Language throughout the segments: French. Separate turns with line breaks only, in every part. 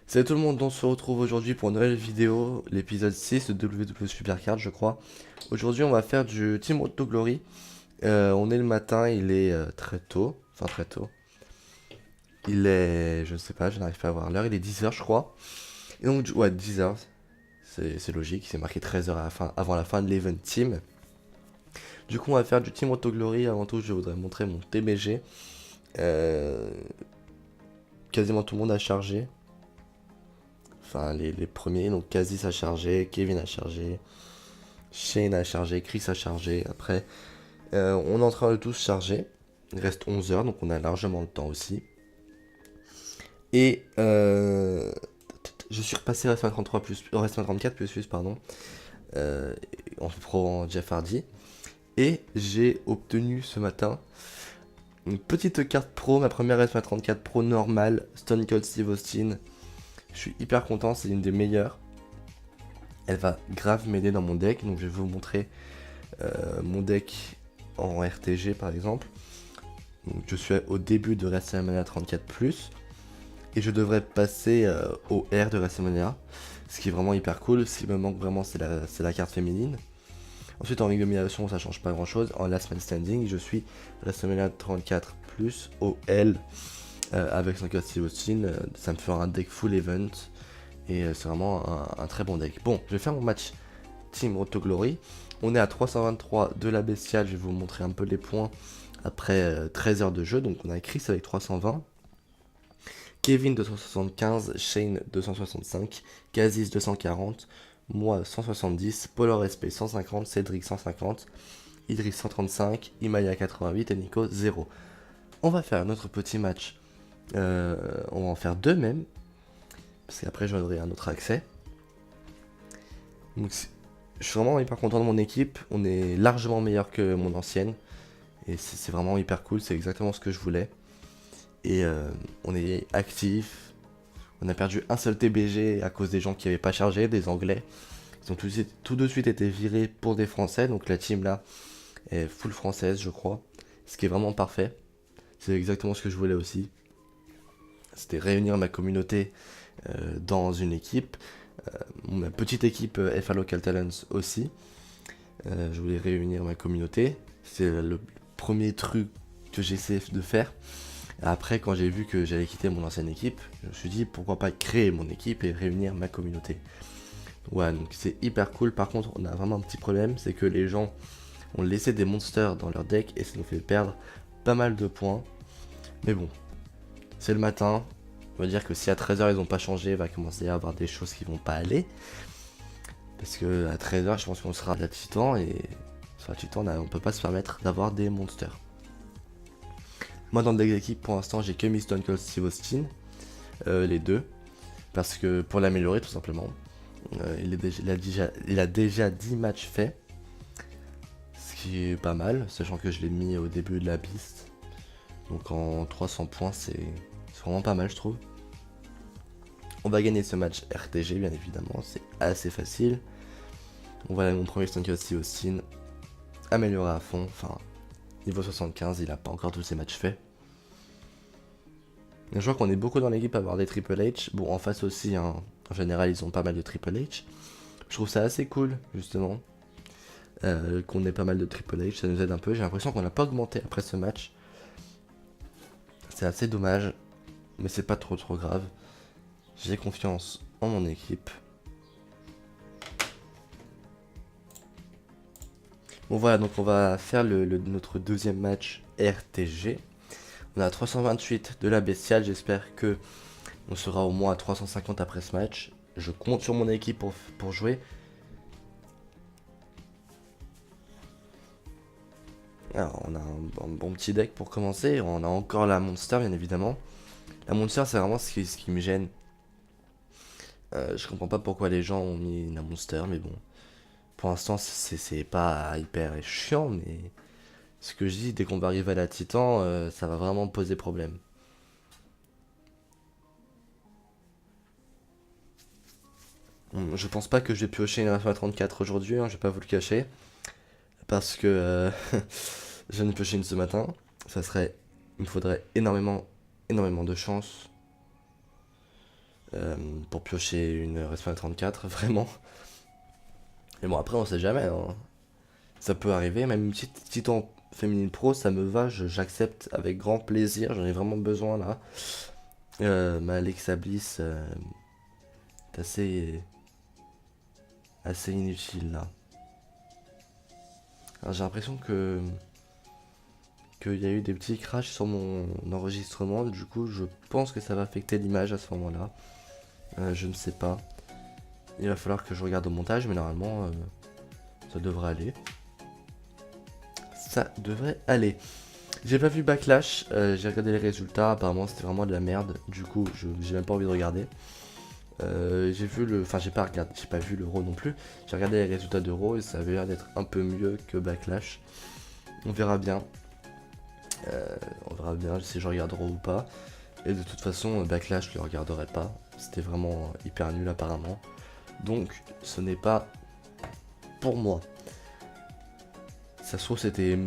Salut tout le monde, on se retrouve aujourd'hui pour une nouvelle vidéo, l'épisode 6 de WWE Supercard je crois. Aujourd'hui on va faire du Team Road to Glory. On est le matin, il est très tôt, enfin très tôt. Il est, je ne sais pas, je n'arrive pas à voir l'heure, il est 10 heures je crois. Et donc, ouais 10 heures, c'est logique, c'est marqué 13 heures à la fin, avant la fin de l'event team. Du coup on va faire du Team Road to Glory, avant tout je voudrais montrer mon TBG. Euh, Quasiment tout le monde a chargé. Enfin les premiers, donc Kazis a chargé, Kevin a chargé. Shane a chargé, Chris a chargé. Après, on est en train de tous charger. Il reste 11 heures, donc on a largement le temps aussi. Et je suis repassé à 33 plus, au 34 plus, pardon, en pro Jeff Hardy. Et j'ai obtenu ce matin une petite carte pro, ma première S34 Pro normale, Stone Cold Steve Austin. Je suis hyper content, c'est l'une des meilleures. Elle va grave m'aider dans mon deck, donc je vais vous montrer mon deck en RTG par exemple. Donc, je suis au début de WrestleMania 34+, et je devrais passer au R de WrestleMania, ce qui est vraiment hyper cool. Ce qui me manque vraiment, c'est la carte féminine. Ensuite, en réguliation, ça change pas grand chose. En Last Man Standing, je suis WrestleMania 34+, au L, avec son code Steve Austin. Ça me fera un deck full event, et c'est vraiment un très bon deck. Bon, je vais faire mon match Team Road to Glory. On est à 323 de la bestiale, je vais vous montrer un peu les points après 13 heures de jeu. Donc on a Chris avec 320, Kevin 275, Shane 265, Kazis 240, moi 170, Polar SP 150, Cédric 150, Idris 135, Imaya 88 et Nico 0. On va faire notre petit match. On va en faire deux même, parce qu'après j'aurai un autre accès. Donc, je suis vraiment hyper content de mon équipe. On est largement meilleur que mon ancienne. Et c'est vraiment hyper cool. C'est exactement ce que je voulais. Et on est actif. On a perdu un seul TBG à cause des gens qui n'avaient pas chargé, des Anglais. Ils ont tout de suite été virés pour des Français. Donc la team là est full française, je crois. Ce qui est vraiment parfait. C'est exactement ce que je voulais aussi. C'était réunir ma communauté dans une équipe. Ma petite équipe FA Local Talents aussi. Je voulais réunir ma communauté. C'est le premier truc que j'essaie de faire. Après, quand j'ai vu que j'allais quitter mon ancienne équipe, je me suis dit pourquoi pas créer mon équipe et réunir ma communauté. Ouais, donc c'est hyper cool. Par contre, on a vraiment un petit problème, c'est que les gens ont laissé des monsters dans leur deck et ça nous fait perdre pas mal de points. Mais bon, c'est le matin. On va dire que si à 13h ils n'ont pas changé, il va commencer à avoir des choses qui vont pas aller. Parce que à 13h, je pense qu'on sera à la Titan et sur la Titan, on peut pas se permettre d'avoir des monsters. Moi, dans le deck d'équipe, pour l'instant, j'ai que mis Stone Cold Steve Austin, les deux, parce que pour l'améliorer, tout simplement. Il a déjà 10 matchs faits, ce qui est pas mal, sachant que je l'ai mis au début de la piste. Donc en 300 points, c'est vraiment pas mal, je trouve. On va gagner ce match RTG, bien évidemment, c'est assez facile. On va aller mon premier Stone Cold Steve Austin, amélioré à fond, enfin, niveau 75, il a pas encore tous ses matchs faits. Je vois qu'on est beaucoup dans l'équipe à avoir des Triple H. Bon, en face aussi, hein, en général, ils ont pas mal de Triple H. Je trouve ça assez cool, justement, qu'on ait pas mal de Triple H. Ça nous aide un peu. J'ai l'impression qu'on n'a pas augmenté après ce match. C'est assez dommage, mais c'est pas trop grave. J'ai confiance en mon équipe. Bon voilà, donc on va faire notre deuxième match RTG. On a 328 de la bestiale, j'espère que on sera au moins à 350 après ce match. Je compte sur mon équipe pour jouer. Alors, on a un bon petit deck pour commencer. On a encore la Monster, bien évidemment. La Monster, c'est vraiment ce qui me gêne. Je comprends pas pourquoi les gens ont mis la Monster, mais bon. Pour l'instant, c'est pas hyper chiant, mais ce que je dis, dès qu'on va arriver à la Titan, ça va vraiment poser problème. Je pense pas que je vais piocher une Alpha 34 aujourd'hui, hein, je vais pas vous le cacher. Parce que je viens de piocher une ce matin. Il me faudrait énormément de chance. pour piocher une Wrestling 34, vraiment. Et bon, après, on sait jamais, hein. Ça peut arriver, même une petite Titan féminine pro, ça me va, j'accepte avec grand plaisir, j'en ai vraiment besoin là. Ma Alexa Bliss est assez inutile là. Alors, j'ai l'impression qu'il y a eu des petits crashs sur mon enregistrement, du coup je pense que ça va affecter l'image à ce moment-là. Je ne sais pas. Il va falloir que je regarde au montage, mais normalement ça devrait aller. Ça devrait aller. J'ai pas vu Backlash, j'ai regardé les résultats, apparemment c'était vraiment de la merde, du coup j'ai même pas envie de regarder. J'ai vu le. Enfin j'ai pas vu l'Euro non plus. J'ai regardé les résultats d'Euro et ça avait l'air d'être un peu mieux que Backlash. On verra bien. On verra bien si je regarderai ou pas. Et de toute façon, Backlash, je le regarderai pas. C'était vraiment hyper nul apparemment. Donc, ce n'est pas pour moi. Ça se trouve, c'était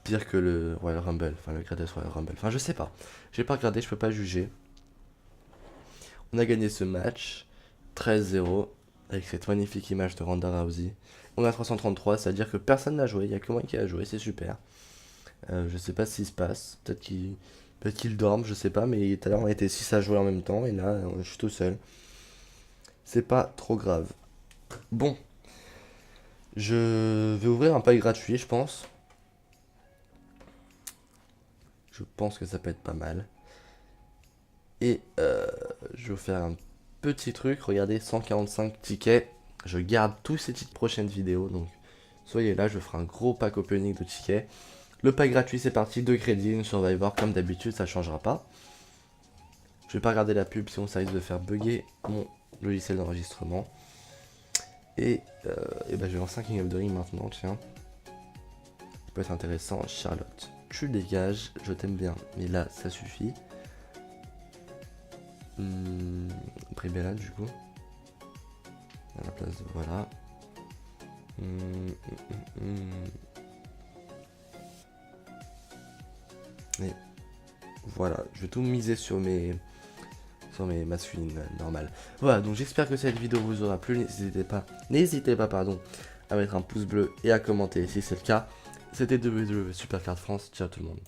pire que le Royal Rumble. Enfin, le Greatest Royal Rumble. Enfin, je sais pas. J'ai pas regardé, je peux pas juger. On a gagné ce match 13-0 avec cette magnifique image de Ronda Rousey. On a 333, c'est-à-dire que personne n'a joué. Il y a que moi qui a joué, c'est super. Je sais pas ce qui se passe. Peut-être qu'ils dorment, je sais pas. Mais tout à l'heure, on était 6 à jouer en même temps. Et là, je suis tout seul. C'est pas trop grave. Bon, je vais ouvrir un pack gratuit, je pense. Je pense que ça peut être pas mal. Et je vais vous faire un petit truc. Regardez, 145 tickets. Je garde tous ces petites prochaines vidéos. Donc, soyez là, je ferai un gros pack opening de tickets. Le pack gratuit, c'est parti. 2 crédits, une Survivor. Comme d'habitude, ça changera pas. Je vais pas regarder la pub, sinon ça risque de faire bugger mon logiciel d'enregistrement. Et ben je vais lancer un King of the Ring maintenant, tiens. Ça peut être intéressant. Charlotte, tu dégages, je t'aime bien. Mais là, ça suffit. Bella du coup. À la place de voilà. Et voilà, je vais tout miser sur mes masculines normales. Voilà, donc j'espère que cette vidéo vous aura plu. N'hésitez pas pardon, à mettre un pouce bleu et à commenter si c'est le cas. C'était WWE Supercard France. Ciao tout le monde.